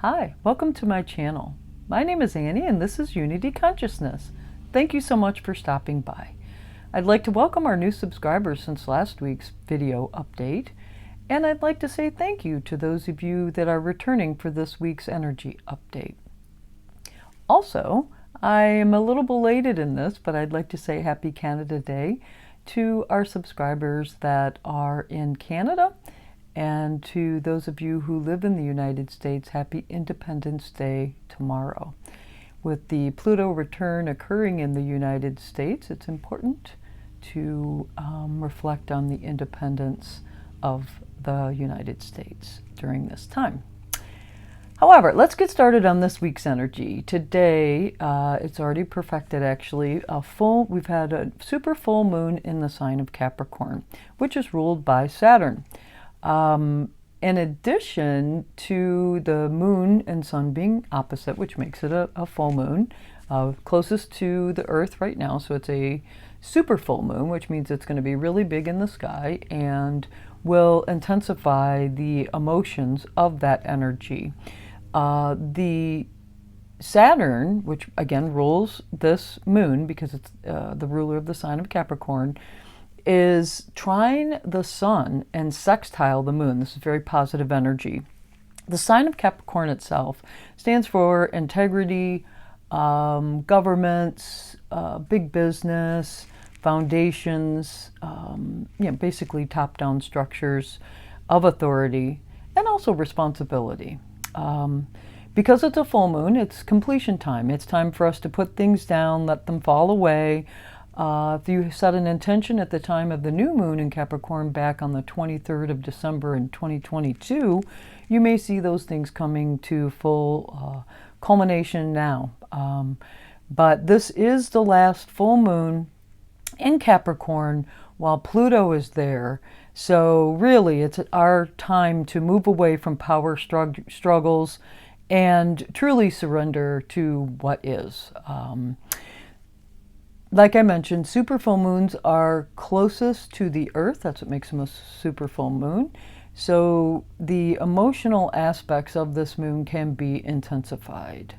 Hi, welcome to my channel. My name is Annie and this is Unity Consciousness. Thank you so much for stopping by. I'd like to welcome our new subscribers since last week's video update, and I'd like to say thank you to those of you that are returning for this week's energy update. Also, I am a little belated in this, but I'd like to say Happy Canada Day to our subscribers that are in Canada, and to those of you who live in the United States, Happy Independence Day tomorrow. With the Pluto return occurring in the United States, it's important to reflect on the independence of the United States during this time. However, let's get started on this week's energy. Today, it's already perfected actually. We've had a super full moon in the sign of Capricorn, which is ruled by Saturn. In addition to the moon and sun being opposite, which makes it a full moon, closest to the earth right now, so it's a super full moon, which means it's going to be really big in the sky and will intensify the emotions of that energy. The Saturn, which again rules this moon because it's the ruler of the sign of Capricorn, is trine the sun and sextile the moon. This is very positive energy. The sign of Capricorn itself stands for integrity, governments, big business, foundations, basically top-down structures of authority, and also responsibility. Because it's a full moon, it's completion time. It's time for us to put things down, let them fall away. If you set an intention at the time of the new moon in Capricorn back on the 23rd of December in 2022, you may see those things coming to full culmination now. But this is the last full moon in Capricorn while Pluto is there. So really, it's our time to move away from power struggles and truly surrender to what is. Like I mentioned, super full moons are closest to the earth. That's what makes them a super full moon. So the emotional aspects of this moon can be intensified.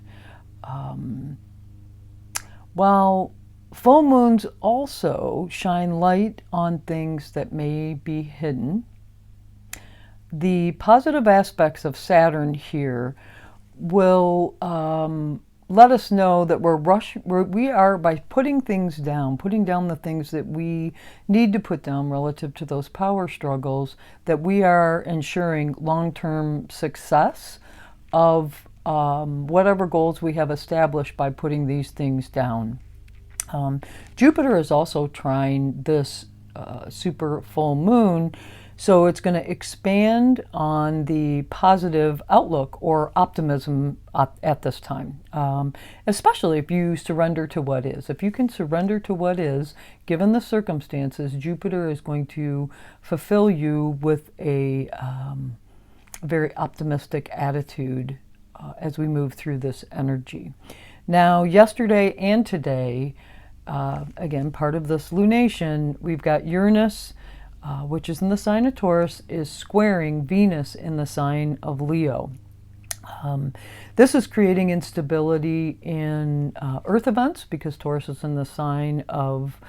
While full moons also shine light on things that may be hidden, the positive aspects of Saturn here will let us know that we are, by putting things down, putting down the things that we need to put down relative to those power struggles, that we are ensuring long-term success of whatever goals we have established by putting these things down. Jupiter is also trine this super full moon, so it's going to expand on the positive outlook or optimism at this time, especially if you surrender to what is. If you can surrender to what is, given the circumstances, Jupiter is going to fulfill you with a very optimistic attitude as we move through this energy. Now, yesterday and today, again, part of this lunation, we've got Uranus, which is in the sign of Taurus, is squaring Venus in the sign of Leo. This is creating instability in earth events because Taurus is in the sign of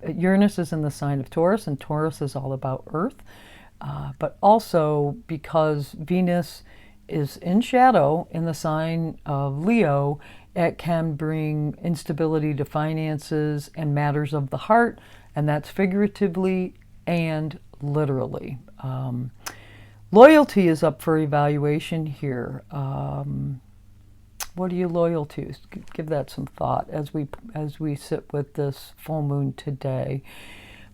Uranus is in the sign of Taurus, and Taurus is all about earth. But also because Venus is in shadow in the sign of Leo, it can bring instability to finances and matters of the heart, and that's figuratively and literally. Loyalty is up for evaluation here. What are you loyal to? Give that some thought as we sit with this full moon today.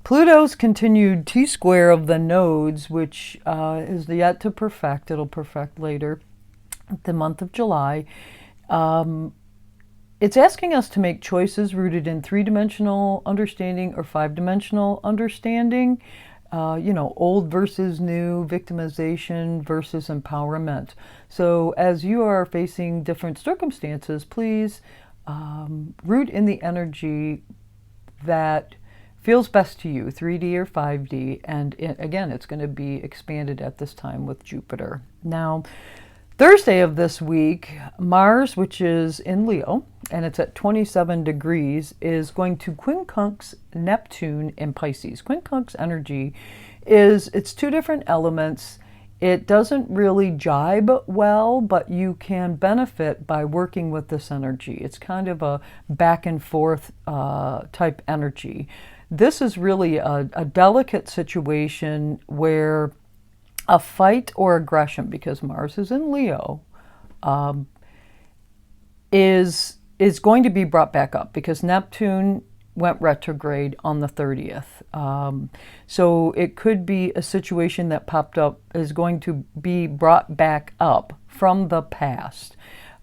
Pluto's continued T-square of the nodes, which is yet to perfect. It'll perfect later, the month of July. It's asking us to make choices rooted in three-dimensional understanding or five-dimensional understanding. Old versus new, victimization versus empowerment. So as you are facing different circumstances, please root in the energy that feels best to you, 3D or 5D. And again, it's going to be expanded at this time with Jupiter. Now, Thursday of this week, Mars, which is in Leo, and it's at 27 degrees, is going to quincunx Neptune in Pisces. Quincunx energy it's two different elements. It doesn't really jibe well, but you can benefit by working with this energy. It's kind of a back and forth type energy. This is really a delicate situation where a fight or aggression, because Mars is in Leo, is going to be brought back up because Neptune went retrograde on the 30th. So it could be a situation that popped up is going to be brought back up from the past.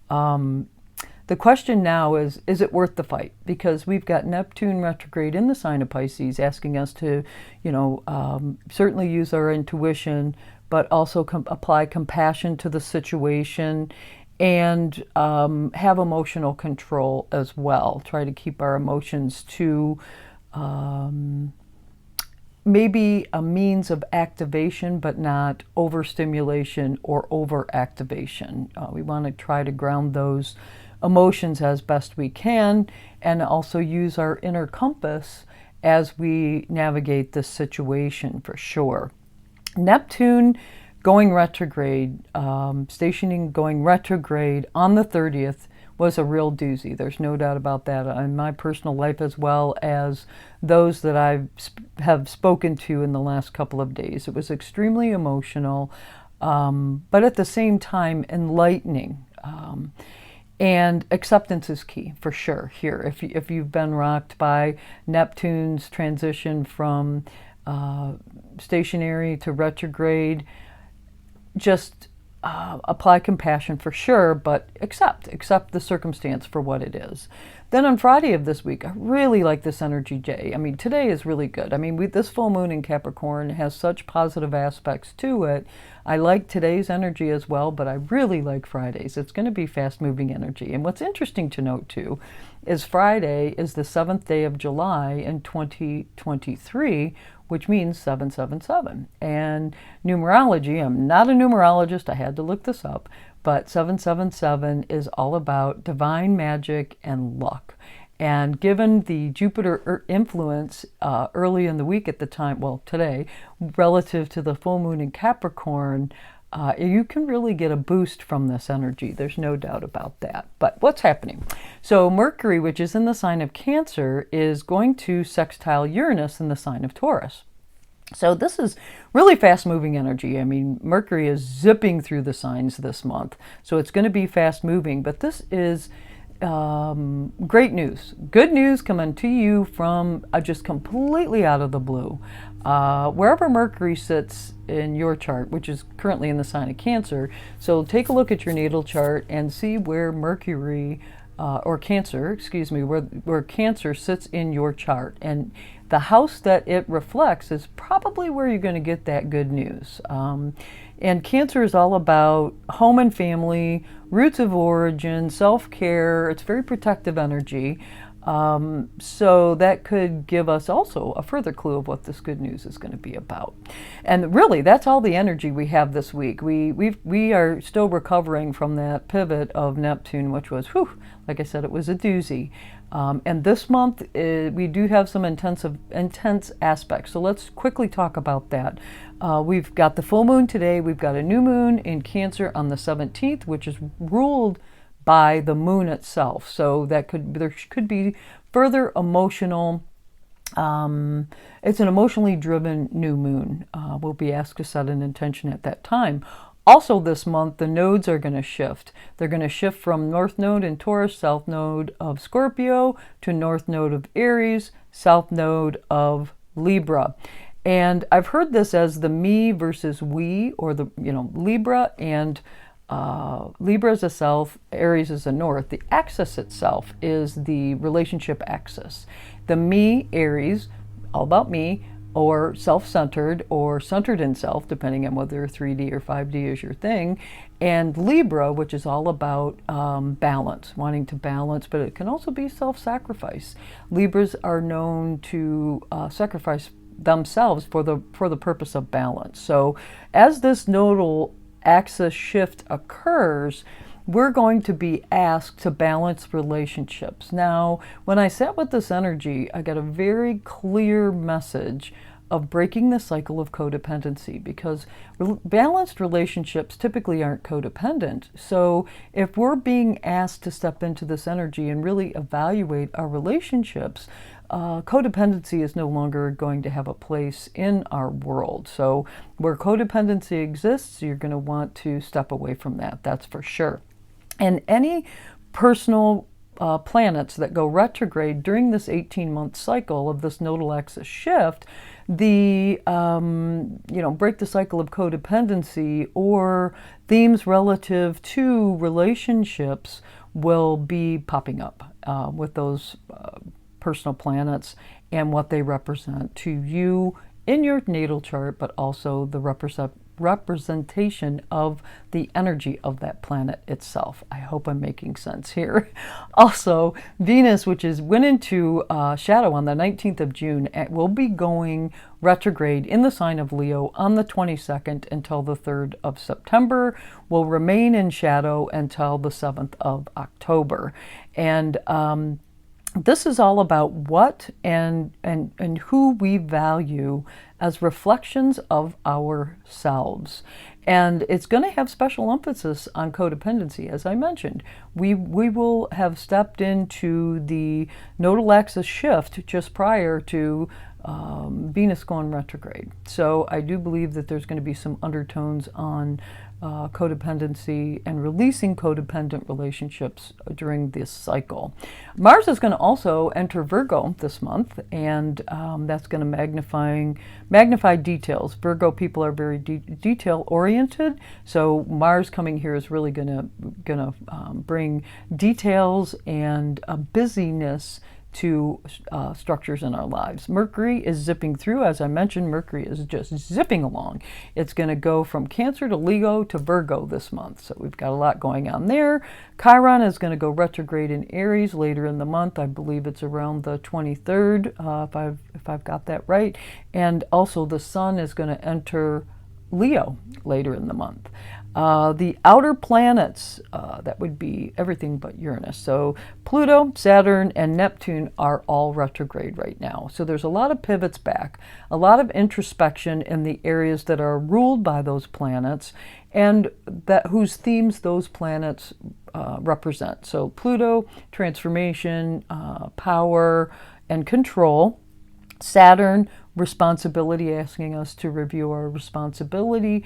The question now is it worth the fight? Because we've got Neptune retrograde in the sign of Pisces asking us to, certainly use our intuition, but also apply compassion to the situation and have emotional control as well. Try to keep our emotions to maybe a means of activation, but not overstimulation or overactivation. We want to try to ground those emotions as best we can, and also use our inner compass as we navigate this situation for sure. Neptune going retrograde, going retrograde on the 30th was a real doozy. There's no doubt about that in my personal life as well as those that I have spoken to in the last couple of days. It was extremely emotional, but at the same time enlightening. And acceptance is key for sure here. If you've been rocked by Neptune's transition from stationary to retrograde, just apply compassion for sure, but accept the circumstance for what it is. Then on Friday of this week, I really like this energy day. I mean, today is really good. I mean, this full moon in Capricorn has such positive aspects to it. I like today's energy as well, but I really like Friday's. It's going to be fast-moving energy. And what's interesting to note, too, is Friday is the 7th day of July in 2023, which means 777. And numerology, I'm not a numerologist, I had to look this up, but 777 is all about divine magic and luck. And given the Jupiter influence early in the week at the time, well, today, relative to the full moon in Capricorn, you can really get a boost from this energy. There's no doubt about that. But what's happening? So Mercury, which is in the sign of Cancer, is going to sextile Uranus in the sign of Taurus. So this is really fast-moving energy. I mean, Mercury is zipping through the signs this month. So it's going to be fast-moving. But this is great news. Good news coming to you from just completely out of the blue. Wherever Mercury sits in your chart, which is currently in the sign of Cancer, so take a look at your natal chart and see where Mercury, or Cancer, excuse me, where Cancer sits in your chart. And the house that it reflects is probably where you're going to get that good news. And Cancer is all about home and family, roots of origin, self-care. It's very protective energy. So that could give us also a further clue of what this good news is going to be about. And really, that's all the energy we have this week. We are still recovering from that pivot of Neptune, which was, like I said, it was a doozy. And this month, we do have some intense aspects. So let's quickly talk about that. We've got the full moon today. We've got a new moon in Cancer on the 17th, which is ruled by the moon itself. So there could be further emotional, it's an emotionally driven new moon. We'll be asked to set an intention at that time. Also this month, the nodes are going to shift. They're going to shift from North Node in Taurus, South Node of Scorpio, to North Node of Aries, South Node of Libra. And I've heard this as the me versus we, or the, Libra and Libra is the south, Aries is the north. The axis itself is the relationship axis. The me, Aries, all about me, or self-centered or centered in self, depending on whether 3D or 5D is your thing. And Libra, which is all about balance, wanting to balance, but it can also be self-sacrifice. Libras are known to sacrifice themselves for the purpose of balance. So as this nodal axis shift occurs, we're going to be asked to balance relationships. Now, when I sat with this energy, I got a very clear message of breaking the cycle of codependency, because balanced relationships typically aren't codependent. So if we're being asked to step into this energy and really evaluate our relationships, codependency is no longer going to have a place in our world. So where codependency exists, you're going to want to step away from that, that's for sure. And any personal planets that go retrograde during this 18-month cycle of this nodal axis shift, the break the cycle of codependency or themes relative to relationships will be popping up with those personal planets and what they represent to you in your natal chart, but also the representation of the energy of that planet itself. I hope I'm making sense here. Also, Venus, which went into shadow on the 19th of June, will be going retrograde in the sign of Leo on the 22nd until the 3rd of September, will remain in shadow until the 7th of October. And this is all about what and who we value as reflections of ourselves. And it's going to have special emphasis on codependency, as I mentioned. We will have stepped into the nodal axis shift just prior to Venus going retrograde. So I do believe that there's going to be some undertones on codependency and releasing codependent relationships during this cycle. Mars is going to also enter Virgo this month, and that's going to magnify details. Virgo people are very detail oriented, so Mars coming here is really going to bring details and a busyness to structures in our lives. Mercury is zipping through. As I mentioned, Mercury is just zipping along. It's going to go from Cancer to Leo to Virgo this month. So we've got a lot going on there. Chiron is going to go retrograde in Aries later in the month. I believe it's around the 23rd, if I've got that right. And also the Sun is going to enter Leo later in the month. The outer planets, that would be everything but Uranus. So Pluto, Saturn, and Neptune are all retrograde right now. So there's a lot of pivots back, a lot of introspection in the areas that are ruled by those planets and whose themes those planets represent. So Pluto, transformation, power, and control. Saturn, responsibility, asking us to review our responsibility,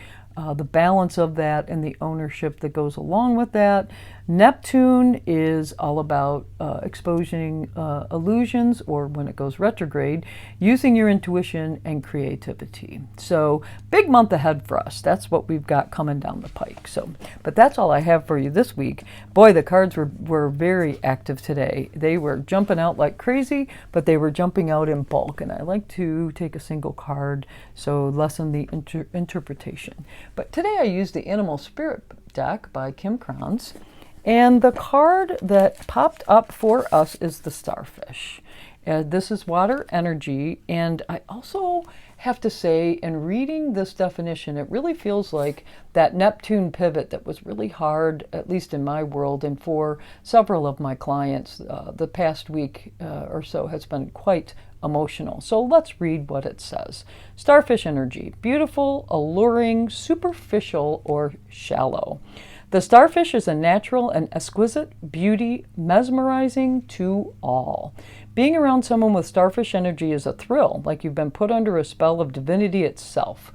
the balance of that and the ownership that goes along with that. Neptune is all about exposing illusions, or when it goes retrograde, using your intuition and creativity. So big month ahead for us. That's what we've got coming down the pike. So, but that's all I have for you this week. Boy, the cards were very active today. They were jumping out like crazy, but they were jumping out in bulk. And I like to take a single card, so lessen the interpretation. But today I used the Animal Spirit deck by Kim Kranz. And the card that popped up for us is the Starfish. This is water energy, and I also have to say, in reading this definition, it really feels like that Neptune pivot that was really hard, at least in my world, and for several of my clients, the past week or so has been quite emotional. So let's read what it says. Starfish energy, beautiful, alluring, superficial, or shallow. The starfish is a natural and exquisite beauty, mesmerizing to all. Being around someone with starfish energy is a thrill, like you've been put under a spell of divinity itself.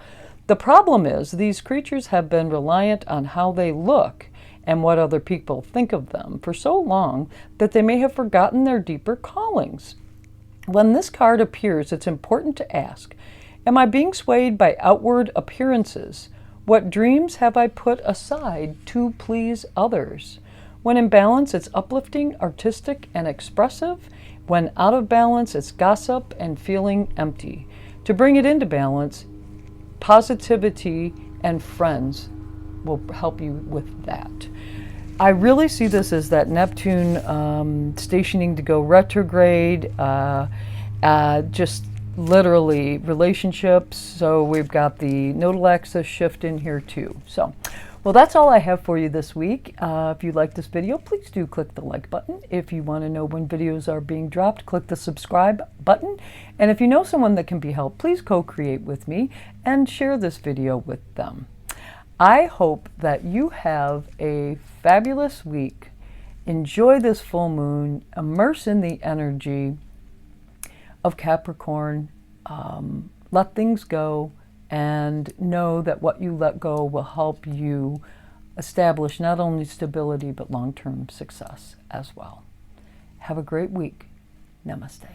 The problem is these creatures have been reliant on how they look and what other people think of them for so long that they may have forgotten their deeper callings. When this card appears, it's important to ask, am I being swayed by outward appearances? What dreams have I put aside to please others? When in balance, it's uplifting, artistic, and expressive. When out of balance, it's gossip and feeling empty. To bring it into balance, positivity and friends will help you with that. I really see this as that Neptune stationing to go retrograde, just literally relationships. So we've got the nodal axis shift in here too. So, well, that's all I have for you this week. If you like this video, please do click the like button. If you want to know when videos are being dropped, click the subscribe button. And if you know someone that can be helped, please co-create with me and share this video with them. I hope that you have a fabulous week. Enjoy this full moon. Immerse in the energy of Capricorn. Let things go and know that what you let go will help you establish not only stability but long-term success as well. Have a great week. Namaste.